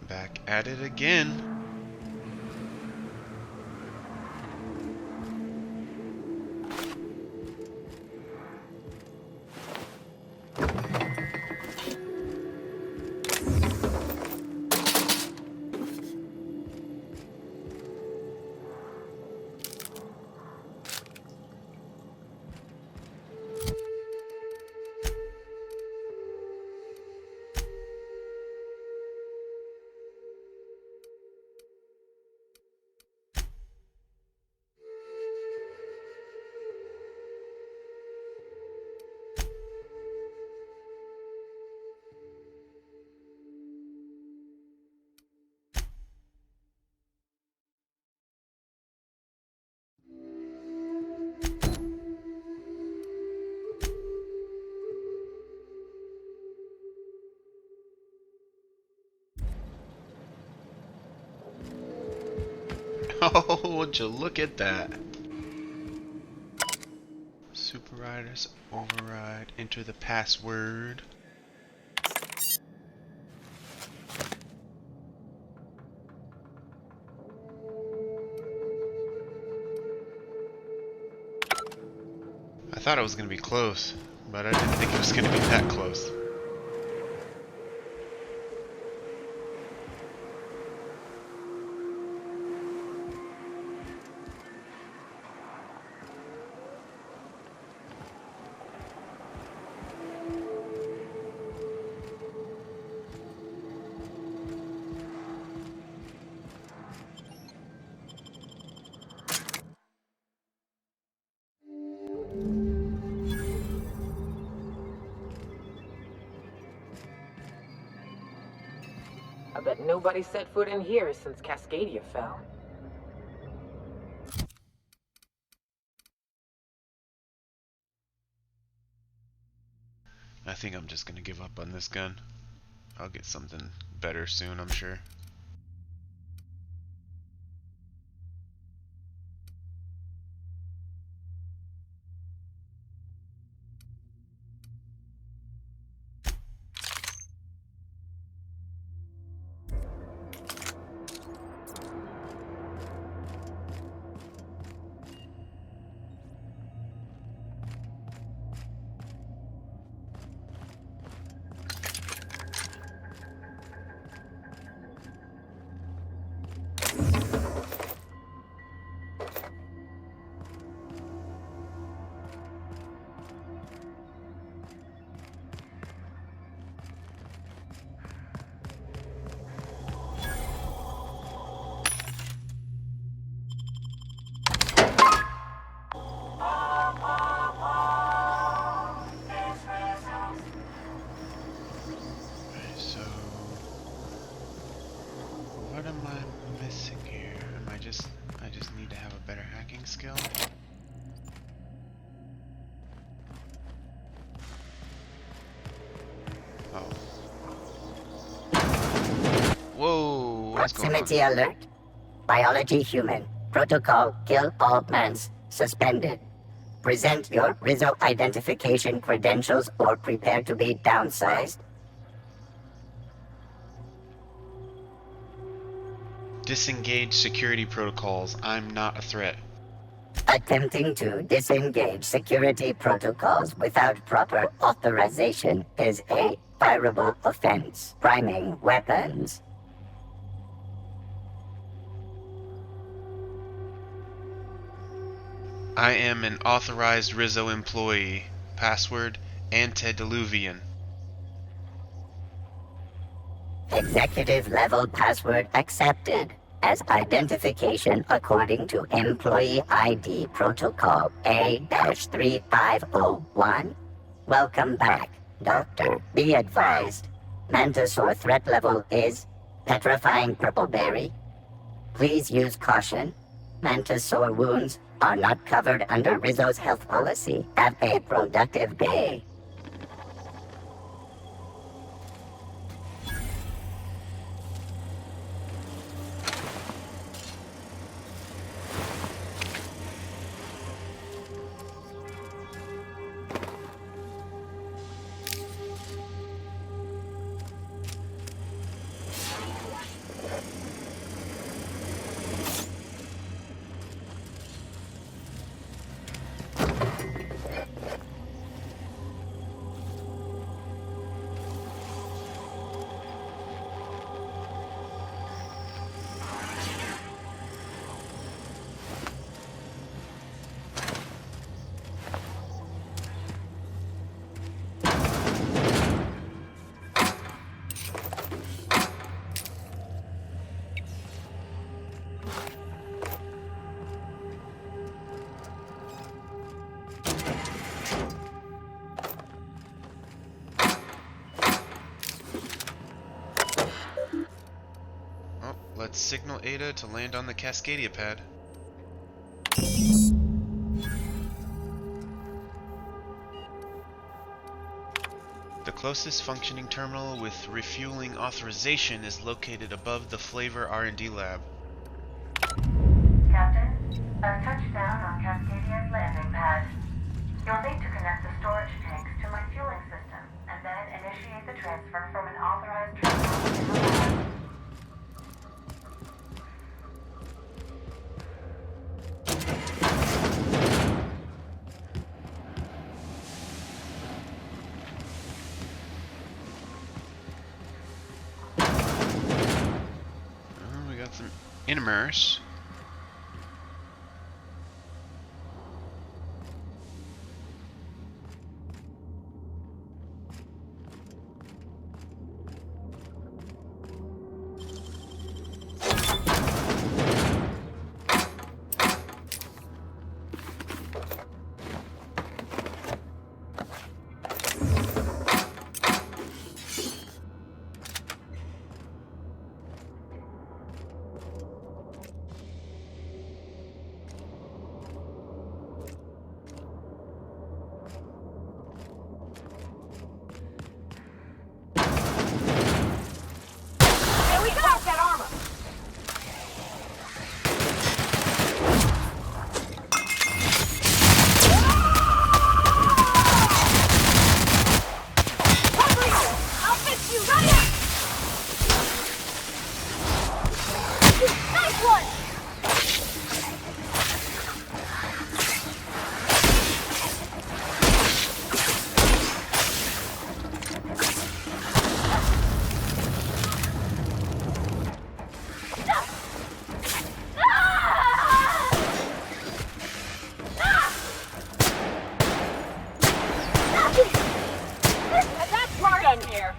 Back at it again. Oh, would you look at that? Super Riders override. Enter the password. I thought it was going to be close, but I didn't think it was going to be that close. I bet nobody set foot in here since Cascadia fell. I think I'm just going to give up on this gun. I'll get something better soon, I'm sure. So, what am I missing here? I just need to have a better hacking skill? Oh. Whoa, what's going on? Proximity alert. Biology human. Protocol kill all plants. Suspended. Present your Rizzo identification credentials or prepare to be downsized. Disengage security protocols. I'm not a threat. Attempting to disengage security protocols without proper authorization is a fireable offense. Priming weapons. I am an authorized Rizzo employee. Password antediluvian. Executive level password accepted as identification according to Employee ID Protocol A-3501. Welcome back, Doctor. Be advised, Mantisaur threat level is petrifying purple berry. Please use caution. Mantisaur wounds are not covered under Rizzo's health policy. Have a productive day. Let's signal Ada to land on the Cascadia pad. The closest functioning terminal with refueling authorization is located above the Flavor R&D lab. Captain, a touchdown on Cascadia's landing pad. You'll need to connect the storage tanks to my fueling system, and then initiate the transfer from an authorized terminal in the lab. Oh, we got some Inimers. Hey, we got that armor! Cover you! I'll fix you! Right up! Nice one! And that's why I'm here.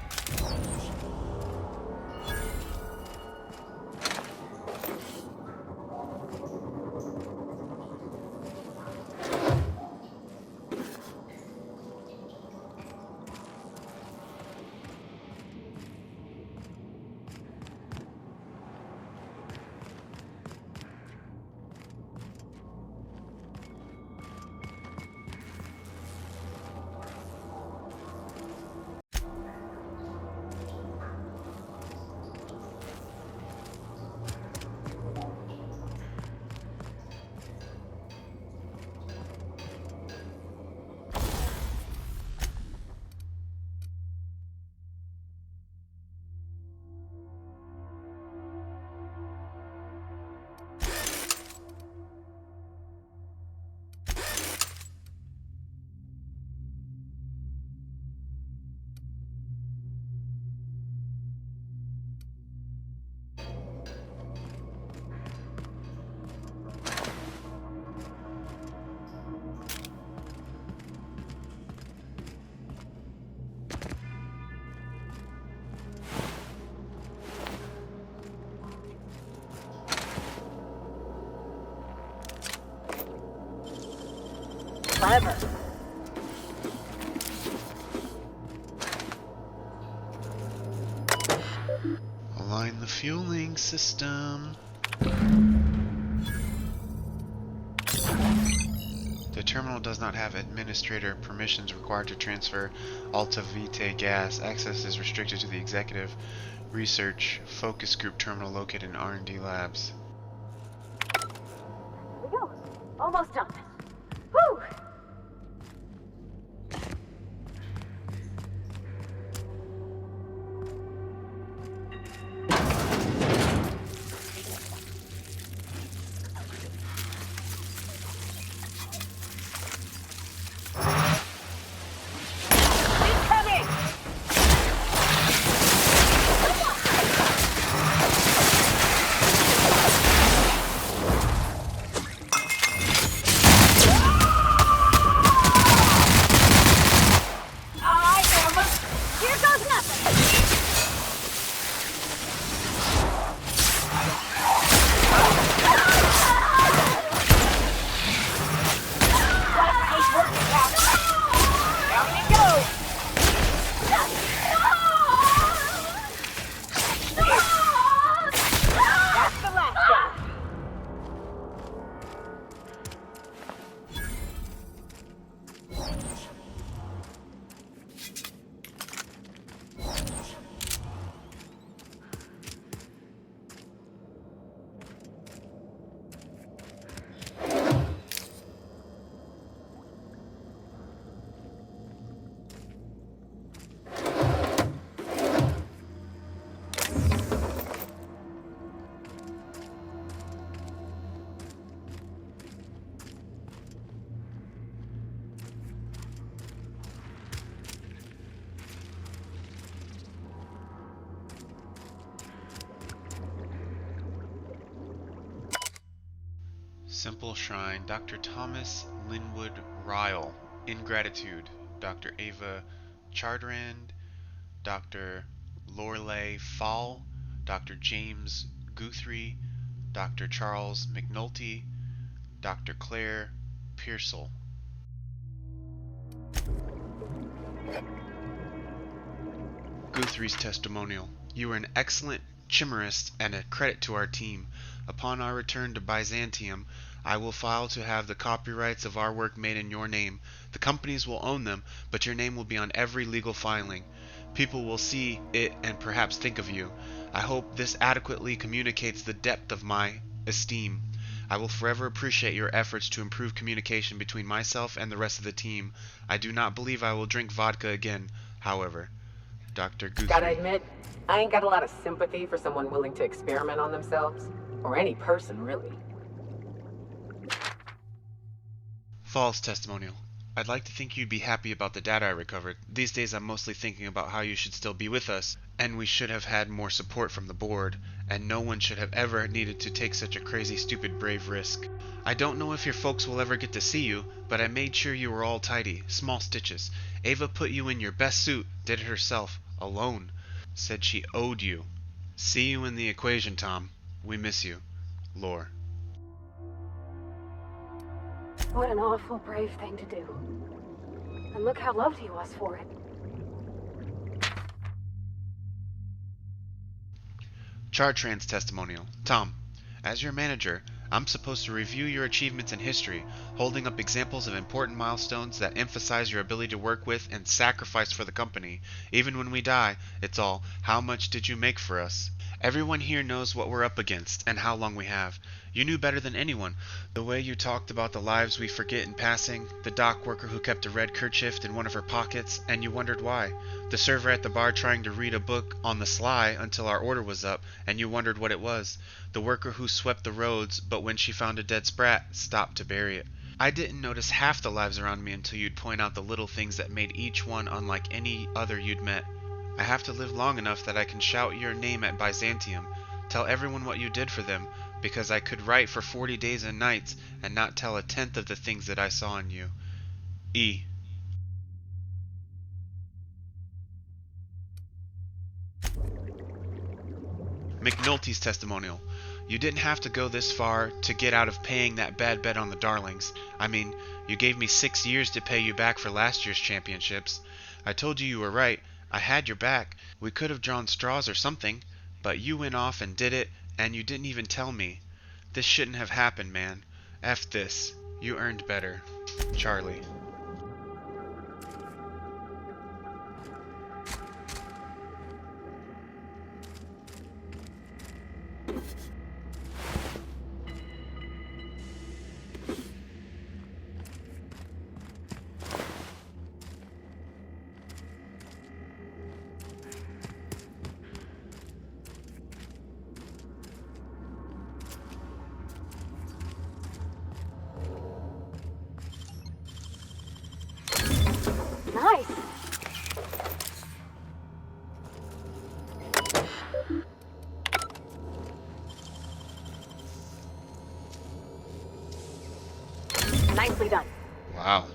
Clever. Align the fueling system. The terminal does not have administrator permissions required to transfer Alta Vitae gas. Access is restricted to the Executive Research Focus Group terminal located in R&D labs. Here we go. Almost done. Whew! Incoming! Simple Shrine, Dr. Thomas Linwood Ryle. Ingratitude, Dr. Ava Chartrand, Dr. Lorelei Fall, Dr. James Guthrie, Dr. Charles McNulty, Dr. Claire Pearsall. Guthrie's testimonial. You were an excellent chimerist and a credit to our team. Upon our return to Byzantium, I will file to have the copyrights of our work made in your name. The companies will own them, but your name will be on every legal filing. People will see it and perhaps think of you. I hope this adequately communicates the depth of my esteem. I will forever appreciate your efforts to improve communication between myself and the rest of the team. I do not believe I will drink vodka again, however. Dr. Gotta Guthrie. admit, I ain't got a lot of sympathy for someone willing to experiment on themselves. Or any person, really. False testimonial. I'd like to think you'd be happy about the data I recovered. These days I'm mostly thinking about how you should still be with us, and we should have had more support from the board, and no one should have ever needed to take such a crazy, stupid, brave risk. I don't know if your folks will ever get to see you, but I made sure you were all tidy, small stitches. Ava put you in your best suit, did it herself, alone. Said she owed you. See you in the equation, Tom. We miss you. Lore. What an awful brave thing to do. And look how loved he was for it. Chartrand's testimonial. Tom, as your manager, I'm supposed to review your achievements in history, holding up examples of important milestones that emphasize your ability to work with and sacrifice for the company. Even when we die, it's all, how much did you make for us? Everyone here knows what we're up against and how long we have. You knew better than anyone. The way you talked about the lives we forget in passing, the dock worker who kept a red kerchief in one of her pockets, and you wondered why. The server at the bar trying to read a book on the sly until our order was up, and you wondered what it was. The worker who swept the roads, but when she found a dead sprat, stopped to bury it. I didn't notice half the lives around me until you'd point out the little things that made each one unlike any other you'd met. I have to live long enough that I can shout your name at Byzantium, tell everyone what you did for them, because I could write for 40 days and nights and not tell a tenth of the things that I saw in you. E. McNulty's testimonial. You didn't have to go this far to get out of paying that bad bet on the Darlings. I mean, you gave me 6 years to pay you back for last year's championships. I told you you were right. I had your back. We could have drawn straws or something, but you went off and did it, and you didn't even tell me. This shouldn't have happened, man. F this. You earned better. Charlie. Nice! Nicely done. Wow.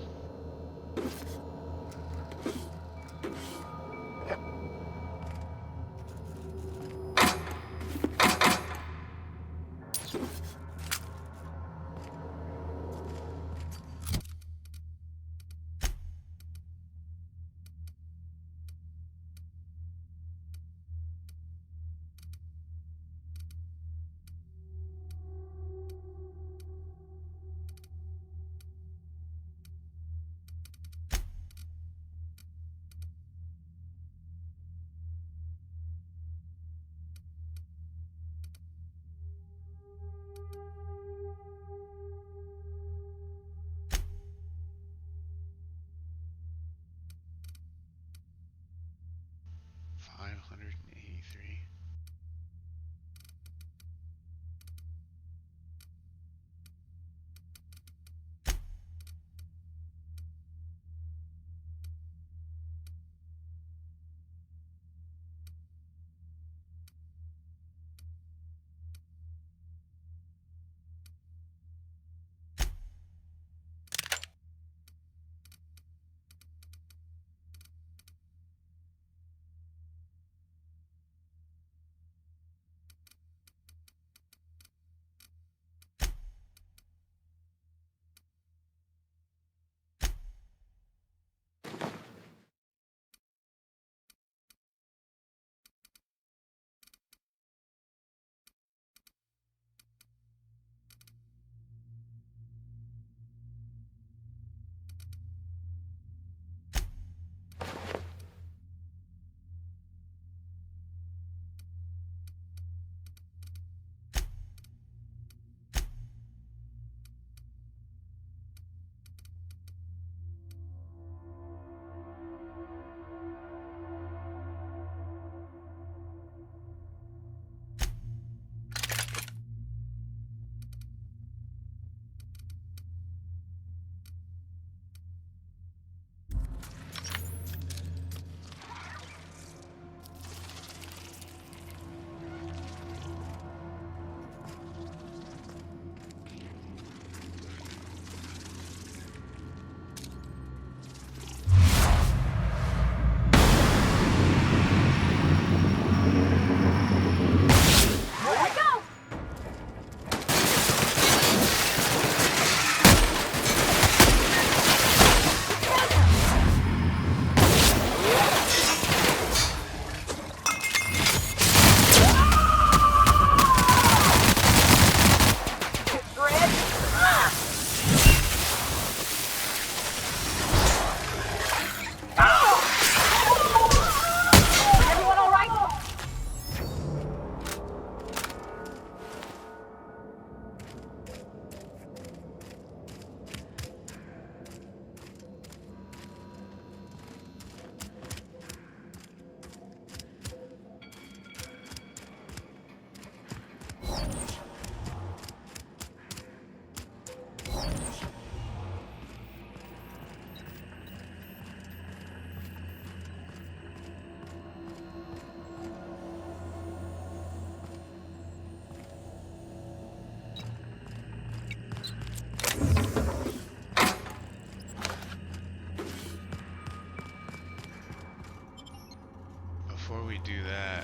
before we do that,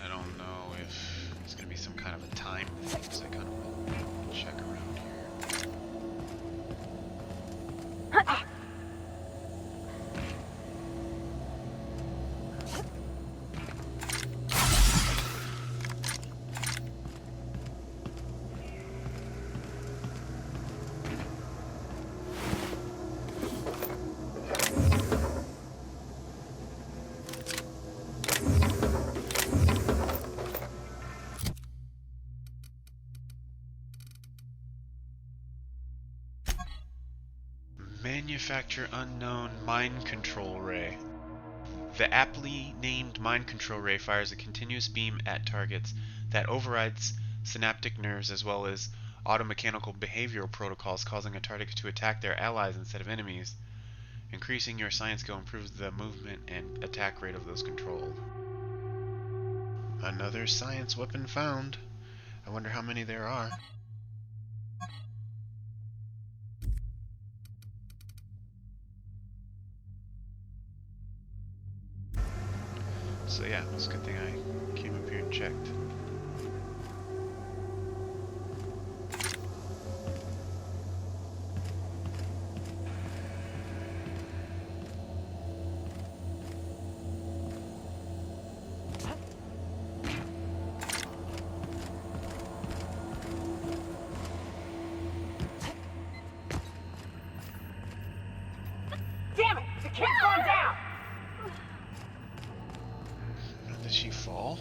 I don't know if it's gonna be some kind of a time thing, because I kind of want to check around here. Manufacture unknown mind control ray. The aptly named mind control ray fires a continuous beam at targets that overrides synaptic nerves as well as automechanical behavioral protocols, causing a target to attack their allies instead of enemies. Increasing your science skill improves the movement and attack rate of those controlled. Another science weapon found. I wonder how many there are. So yeah, it's a good thing I came up here and checked. Damn it! The kid's going down! Did she fall?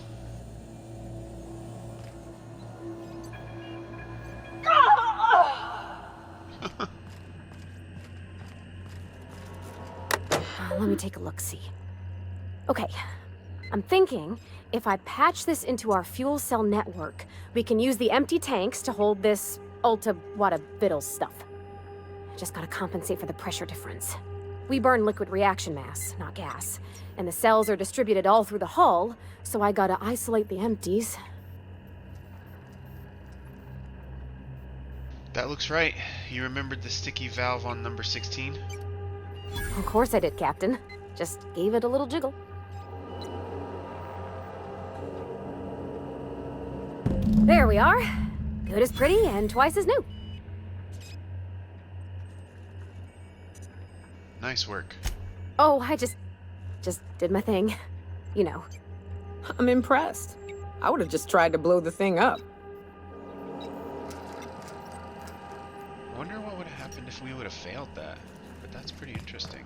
Let me take a look-see. Okay, I'm thinking if I patch this into our fuel cell network, we can use the empty tanks to hold this ulta-wada-biddle stuff. Just gotta compensate for the pressure difference. We burn liquid reaction mass, not gas, and the cells are distributed all through the hull, so I gotta isolate the empties. That looks right. You remembered the sticky valve on number 16? Of course I did, Captain. Just gave it a little jiggle. There we are. Good as pretty and twice as new. Nice work. Oh, I just did my thing. You know. I'm impressed. I would have just tried to blow the thing up. I wonder what would have happened if we would have failed that. But that's pretty interesting.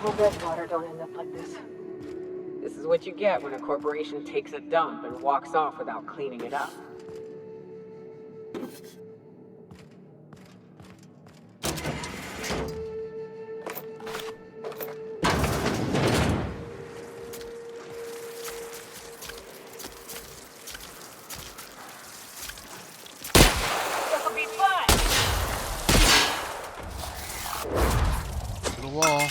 Hope that water don't end up like this. This is what you get when a corporation takes a dump and walks off without cleaning it up. This'll be fun! To the wall.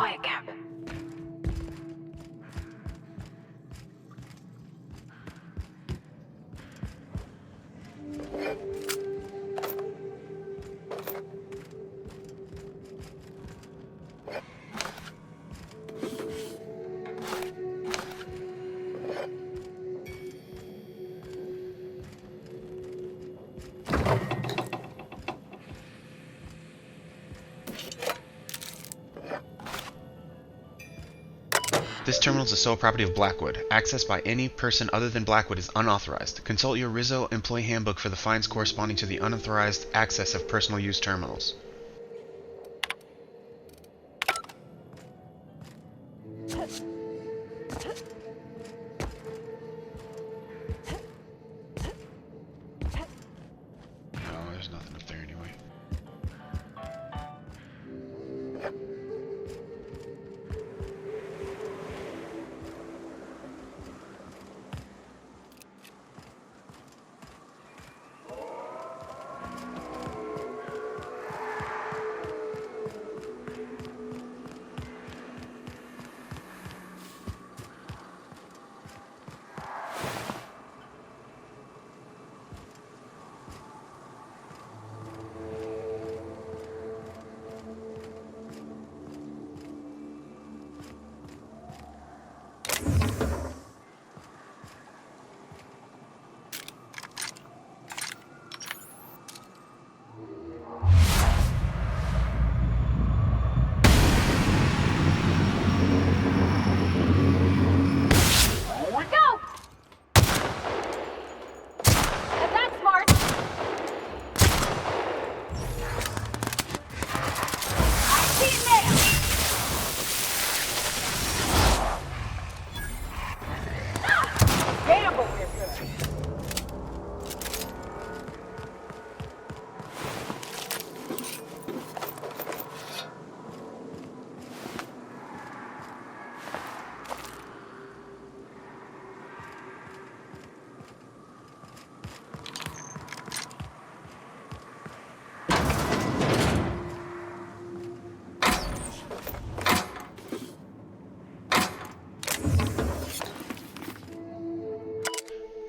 quiet camp. This terminal is the sole property of Blackwood. Access by any person other than Blackwood is unauthorized. Consult your Rizzo Employee Handbook for the fines corresponding to the unauthorized access of personal use terminals. No, there's nothing up there anyway.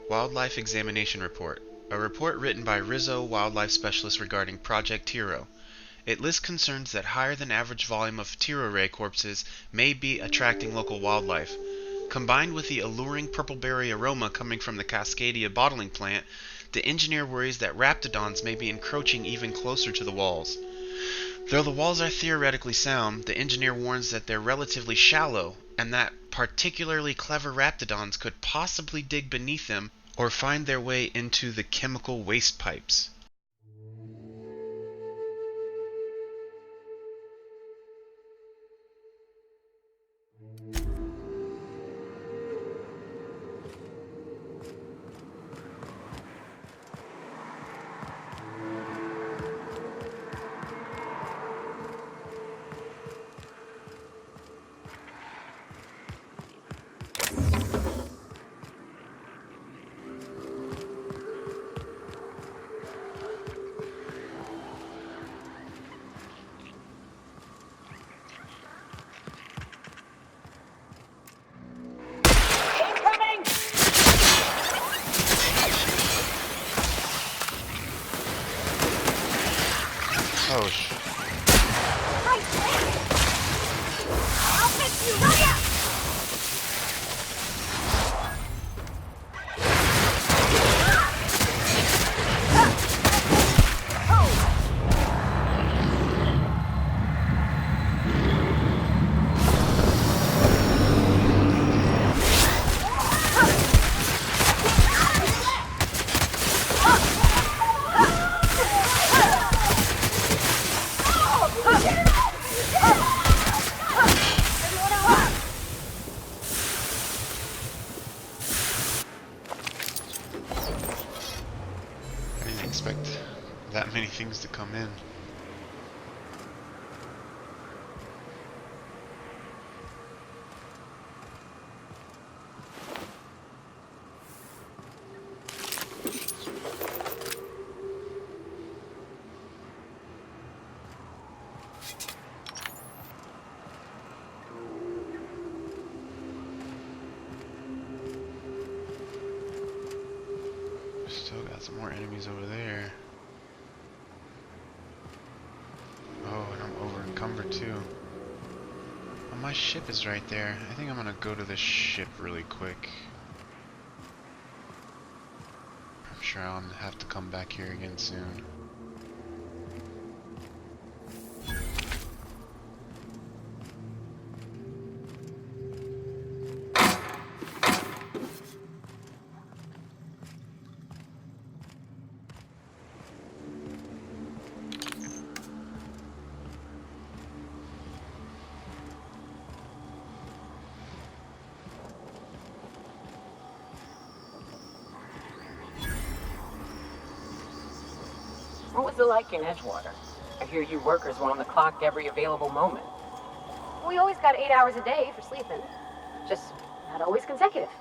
Wildlife Examination Report. A report written by Rizzo Wildlife Specialist regarding Project Tiro. It lists concerns that higher than average volume of Tiro ray corpses may be attracting local wildlife. Combined with the alluring purpleberry aroma coming from the Cascadia bottling plant, the engineer worries that raptidons may be encroaching even closer to the walls. Though the walls are theoretically sound, the engineer warns that they're relatively shallow, and that particularly clever raptidons could possibly dig beneath them or find their way into the chemical waste pipes. Oh, I'll fix you, right up! I didn't expect that many things to come in. Still got some more enemies over there. Oh, and I'm over encumbered too. Oh, my ship is right there. I think I'm gonna go to this ship really quick. I'm sure I'll have to come back here again soon. What was it like in Edgewater? I hear you workers were on the clock every available moment. We always got 8 hours a day for sleeping. Just not always consecutive.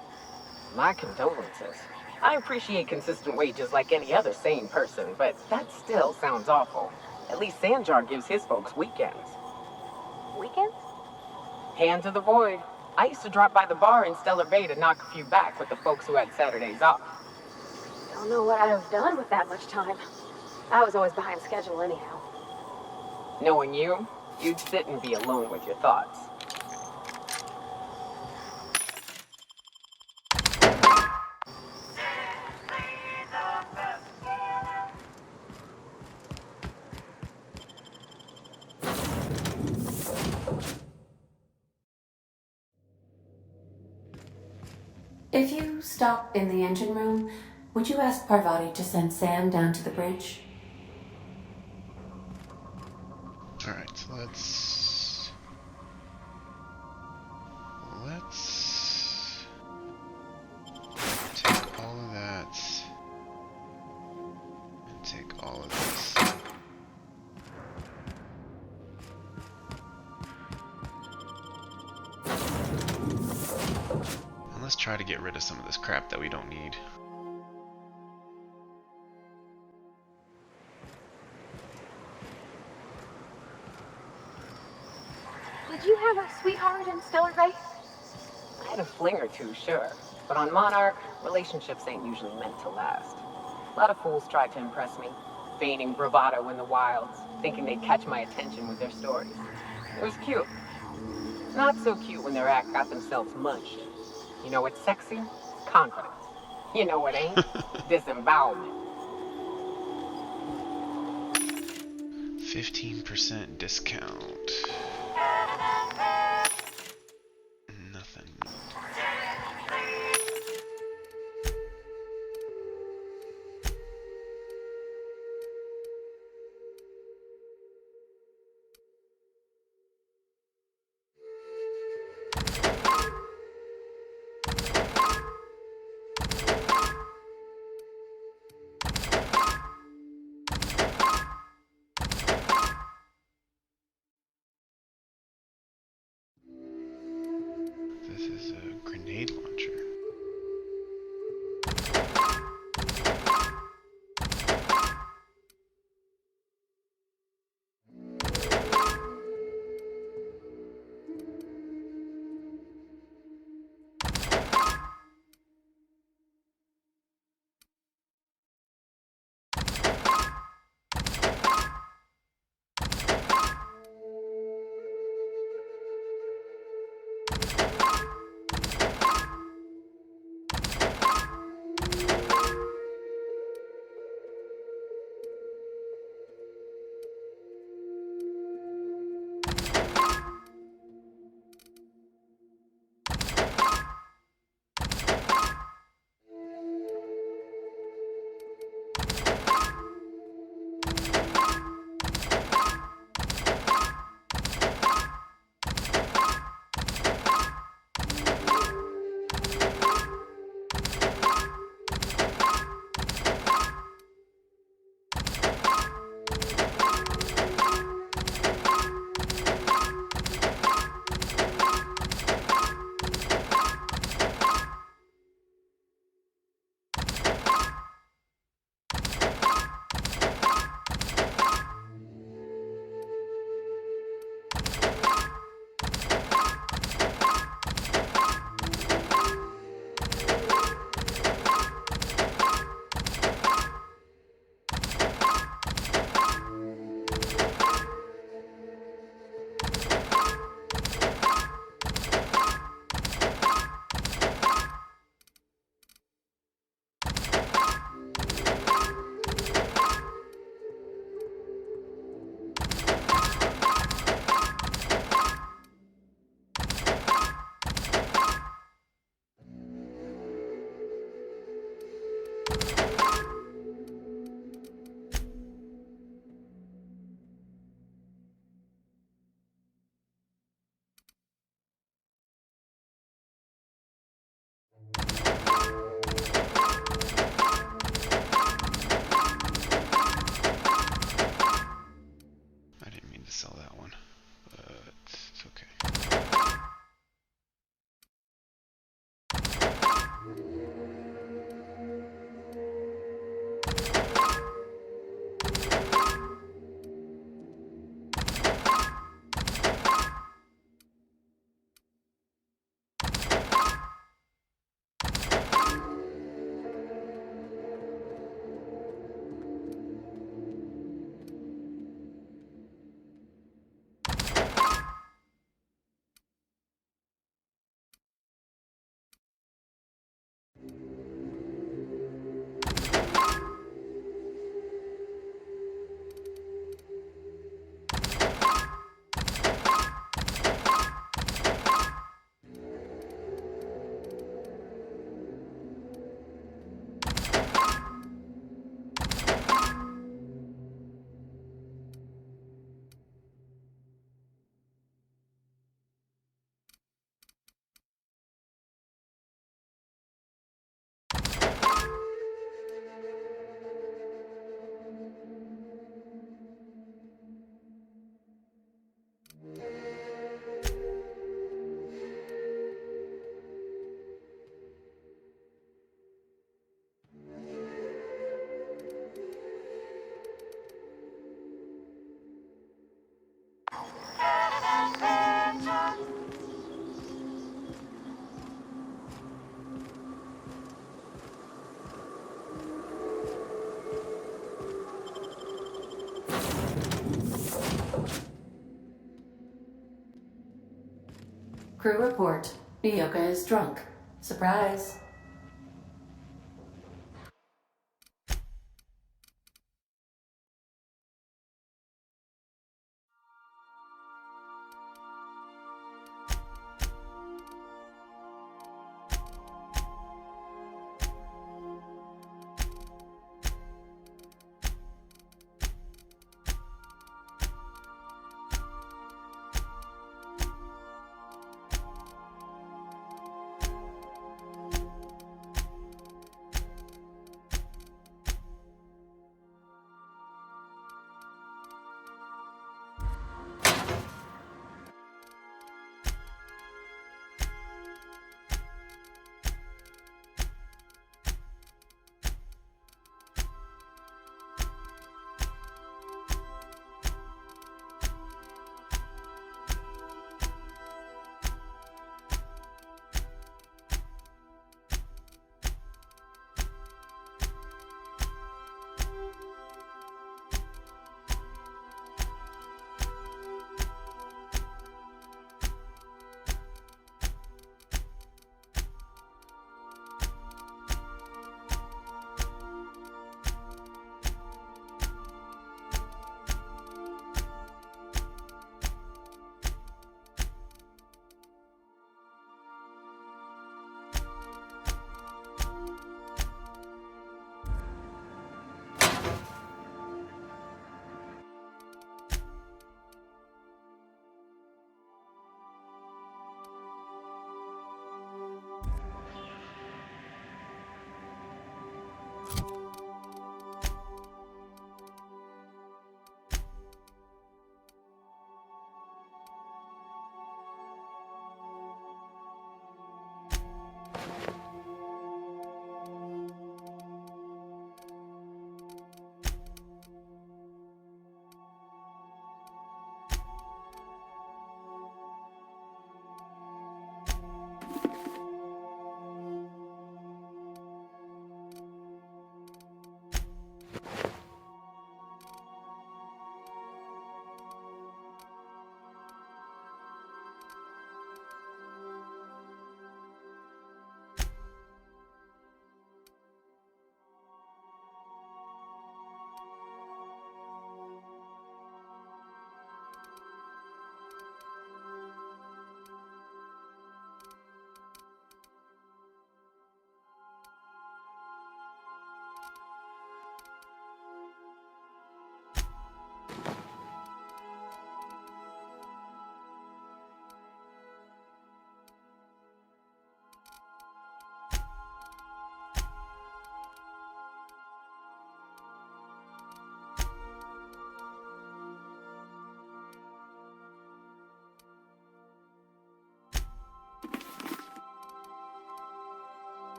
My condolences. I appreciate consistent wages like any other sane person, but that still sounds awful. At least Sanjar gives his folks weekends. Weekends? Hand to the void. I used to drop by the bar in Stellar Bay to knock a few back with the folks who had Saturdays off. Don't know what I'd have done with that much time. I was always behind schedule anyhow. Knowing you, you'd sit and be alone with your thoughts. If you stop in the engine room, would you ask Parvati to send Sam down to the bridge? Alright, so let's take all of that and take all of this. And let's try to get rid of some of this crap that we don't need. Did you have a sweetheart in Stellar Bay? I had a fling or two, sure. But on Monarch, relationships ain't usually meant to last. A lot of fools tried to impress me, feigning bravado in the wilds, thinking they'd catch my attention with their stories. It was cute. Not so cute when their act got themselves munched. You know what's sexy? Confidence. You know what ain't? Disembowelment. 15% discount. Nothing. Crew report. Nyoka is drunk. Surprise.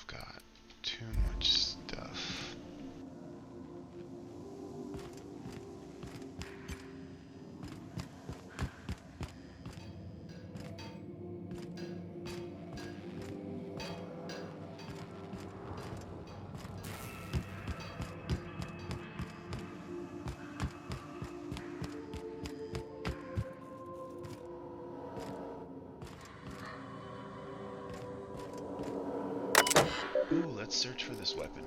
I've got too much stuff. Ooh, let's search for this weapon.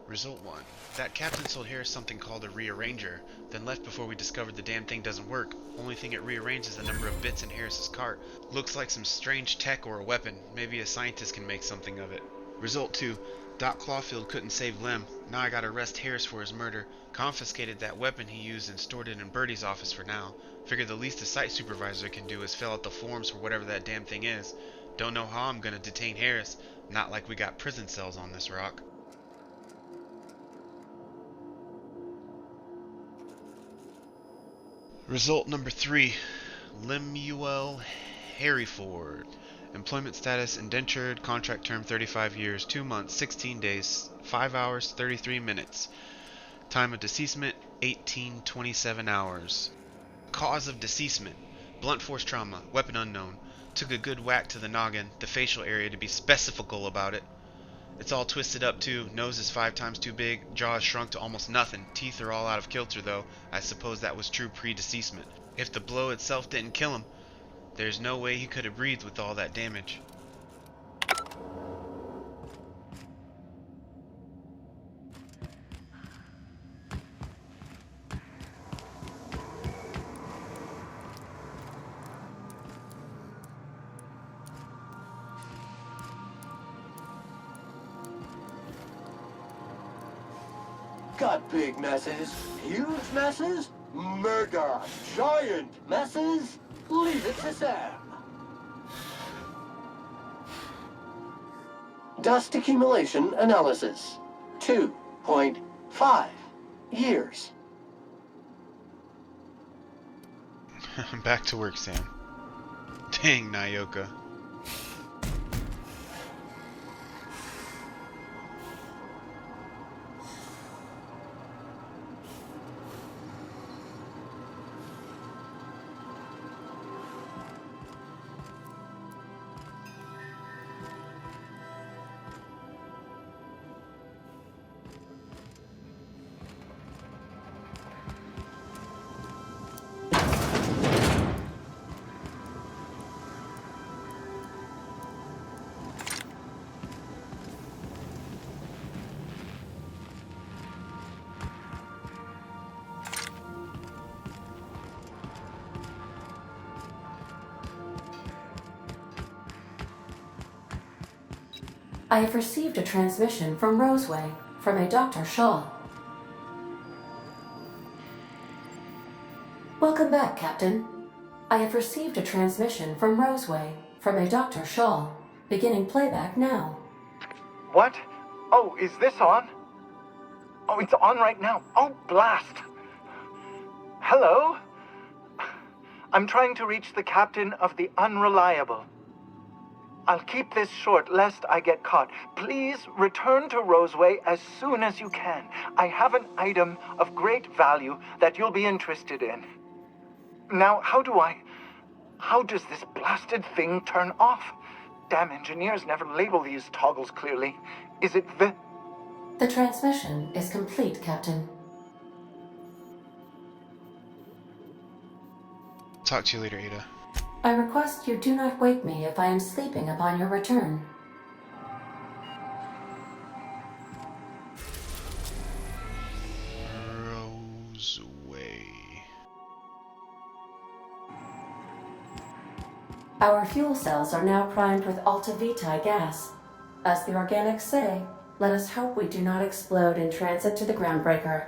Result 1. That captain sold Harris something called a rearranger, then left before we discovered the damn thing doesn't work. Only thing it rearranges is the number of bits in Harris's cart. Looks like some strange tech or a weapon. Maybe a scientist can make something of it. Result 2. Doc Clawfield couldn't save Lem. Now I gotta arrest Harris for his murder. Confiscated that weapon he used and stored it in Birdie's office for now. Figure the least the site supervisor can do is fill out the forms for whatever that damn thing is. Don't know how I'm gonna detain Harris. Not like we got prison cells on this rock. Result number 3. Lemuel Harryford. Employment status indentured, contract term 35 years, 2 months, 16 days, 5 hours, 33 minutes. Time of deceasement 18:27 hours. Cause of deceasement blunt force trauma, weapon unknown. Took a good whack to the noggin, the facial area to be specifical about it. It's all twisted up too, nose is 5 times too big, jaw is shrunk to almost nothing, teeth are all out of kilter though. I suppose that was true pre-deceasement. If the blow itself didn't kill him, there's no way he could have breathed with all that damage. Got big messes, huge messes, mega giant messes. Leave it to Sam. Dust accumulation analysis. 2.5 years. Back to work, Sam. Dang, Nyoka. I have received a transmission from Roseway, from a Dr. Shaw. Welcome back, Captain. I have received a transmission from Roseway, from a Dr. Shaw. Beginning playback now. What? Oh, is this on? Oh, it's on right now. Oh, blast. Hello? I'm trying to reach the captain of the Unreliable. I'll keep this short, lest I get caught. Please return to Roseway as soon as you can. I have an item of great value that you'll be interested in. Now, how does this blasted thing turn off? Damn engineers never label these toggles clearly. Is it the... The transmission is complete, Captain. Talk to you later, Ada. I request you do not wake me if I am sleeping upon your return. Roseway. Our fuel cells are now primed with Alta Vitae gas. As the organics say, let us hope we do not explode in transit to the groundbreaker.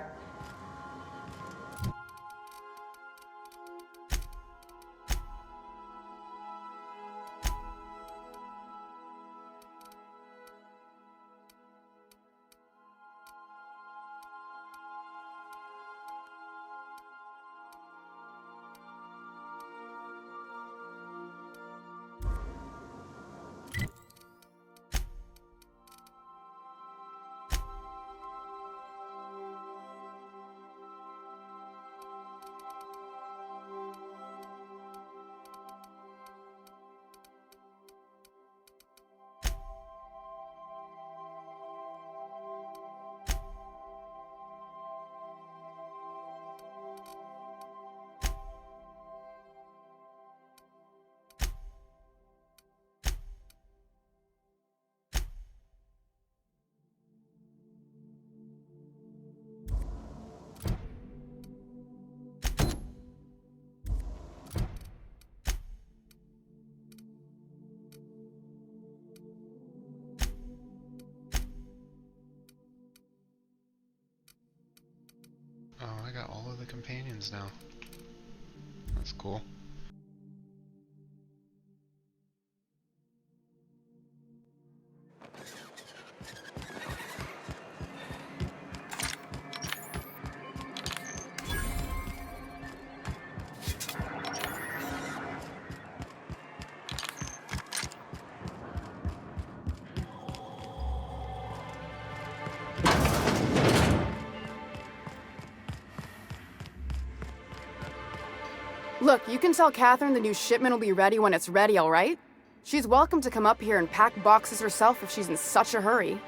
Oh, I got all of the companions now. That's cool. Look, you can tell Catherine the new shipment will be ready when it's ready, all right? She's welcome to come up here and pack boxes herself if she's in such a hurry.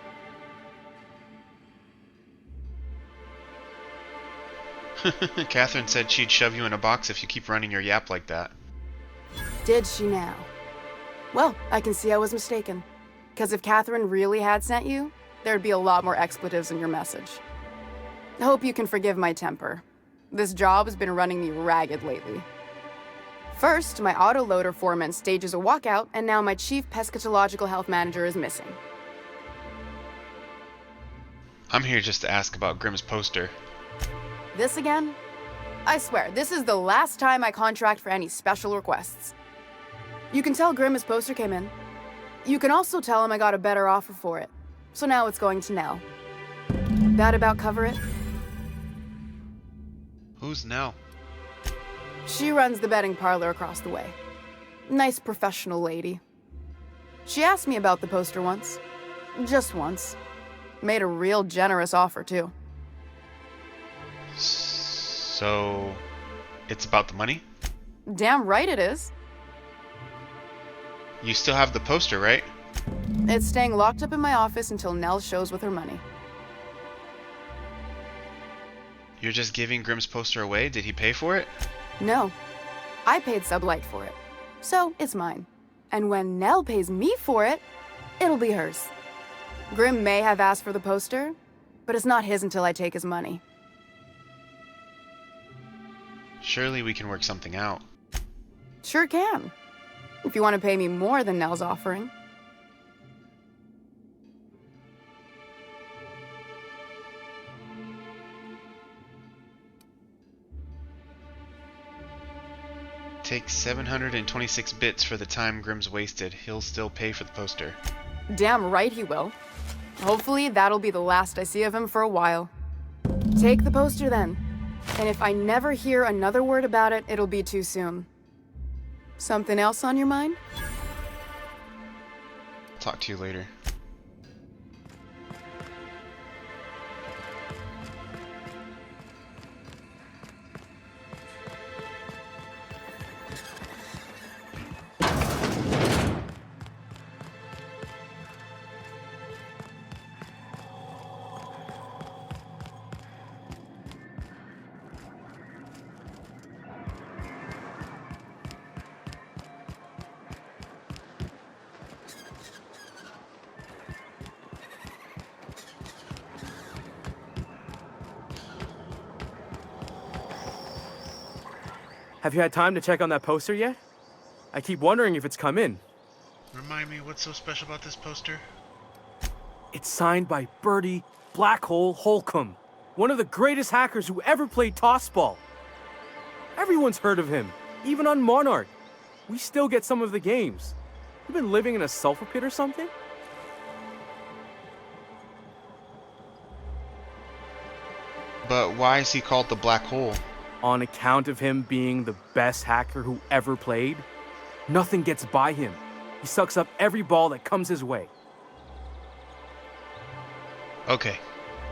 Catherine said she'd shove you in a box if you keep running your yap like that. Did she now? Well, I can see I was mistaken. Because if Catherine really had sent you, there'd be a lot more expletives in your message. I hope you can forgive my temper. This job has been running me ragged lately. First, my autoloader foreman stages a walkout, and now my chief pescatological health manager is missing. I'm here just to ask about Grimm's poster. This again? I swear, this is the last time I contract for any special requests. You can tell Grimm his poster came in. You can also tell him I got a better offer for it. So now it's going to Nell. That about cover it? Who's Nell? She runs the betting parlor across the way. Nice professional lady. She asked me about the poster once. Just once. Made a real generous offer, too. So, it's about the money? Damn right it is. You still have the poster, right? It's staying locked up in my office until Nell shows with her money. You're just giving Grimm's poster away? Did he pay for it? No. I paid Sublight for it. So, it's mine. And when Nell pays me for it, it'll be hers. Grimm may have asked for the poster, but it's not his until I take his money. Surely we can work something out. Sure can. If you want to pay me more than Nell's offering. Take 726 bits for the time Grimm's wasted. He'll still pay for the poster. Damn right he will. Hopefully that'll be the last I see of him for a while. Take the poster then. And if I never hear another word about it, it'll be too soon. Something else on your mind? Talk to you later. Have you had time to check on that poster yet? I keep wondering if it's come in. Remind me, what's so special about this poster? It's signed by Bertie Black Hole Holcomb, one of the greatest hackers who ever played tossball. Everyone's heard of him, even on Monarch. We still get some of the games. You been living in a sulfur pit or something? But why is he called the Black Hole? On account of him being the best hacker who ever played. Nothing gets by him. He sucks up every ball that comes his way. Okay,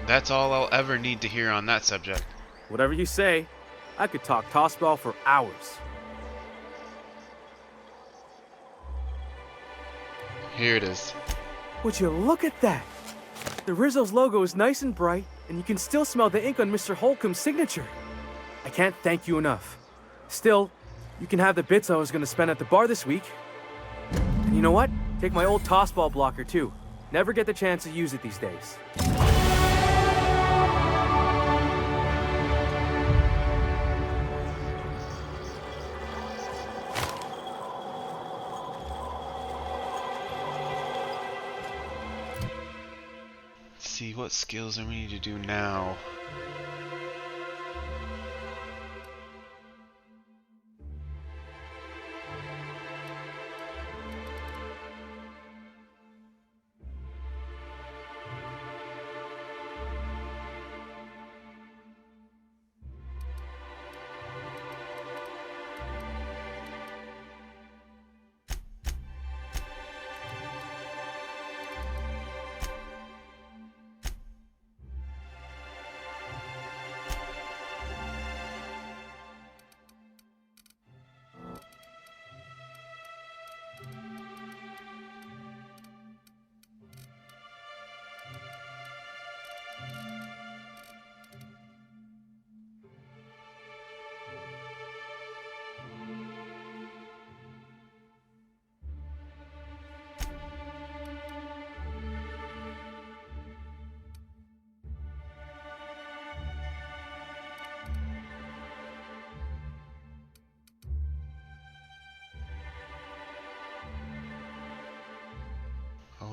that's all I'll ever need to hear on that subject. Whatever you say, I could talk tossball for hours. Here it is. Would you look at that? The Rizzo's logo is nice and bright, and you can still smell the ink on Mr. Holcomb's signature. I can't thank you enough. Still, you can have the bits I was going to spend at the bar this week. And you know what? Take my old tossball blocker too. Never get the chance to use it these days. Let's see, what skills do we need to do now?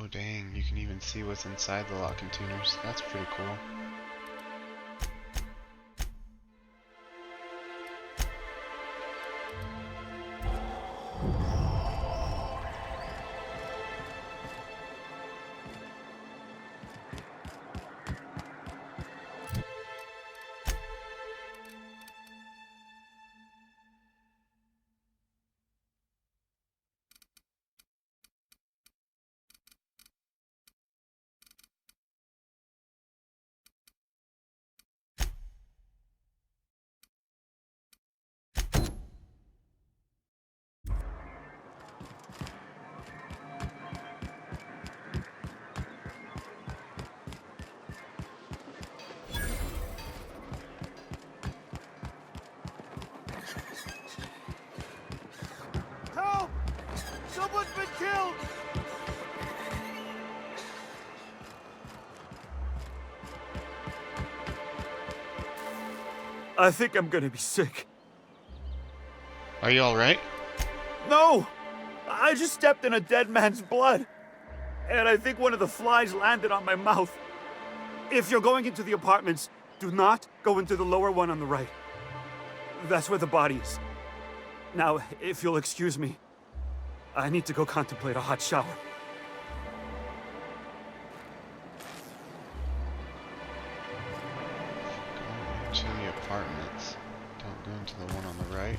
Oh dang, you can even see what's inside the lock containers. That's pretty cool. Help! Someone's been killed! I think I'm gonna be sick. Are you alright? No! I just stepped in a dead man's blood. And I think one of the flies landed on my mouth. If you're going into the apartments, do not go into the lower one on the right. That's where the body is. Now, if you'll excuse me, I need to go contemplate a hot shower. Go into the apartments. Don't go into the one on the right.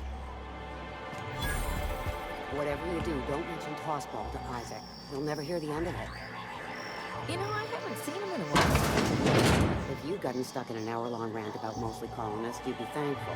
Whatever you do, don't mention tossball to Isaac. You'll never hear the end of it. You know, I haven't seen him in a while. If you'd gotten stuck in an hour-long rant about mostly colonists, you'd be thankful.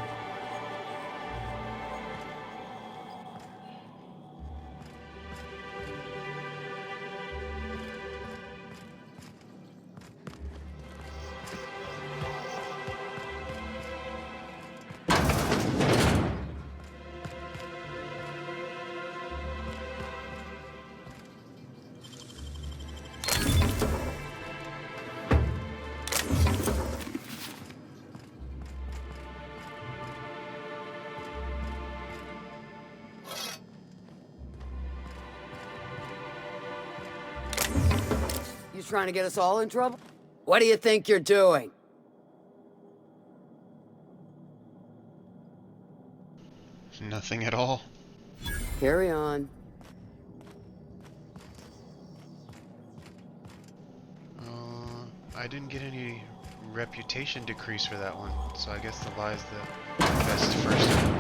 You trying to get us all in trouble? What do you think you're doing? Nothing at all. Carry on. I didn't get any reputation decrease for that one, so I guess the lie's the best first one.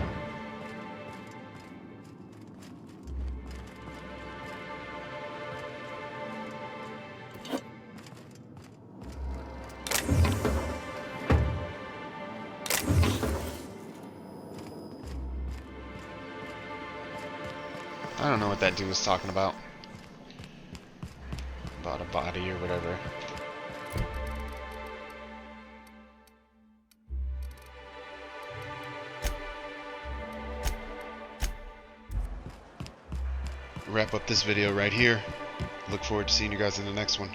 I don't know what that dude was talking about. About a body or whatever. Wrap up this video right here. Look forward to seeing you guys in the next one.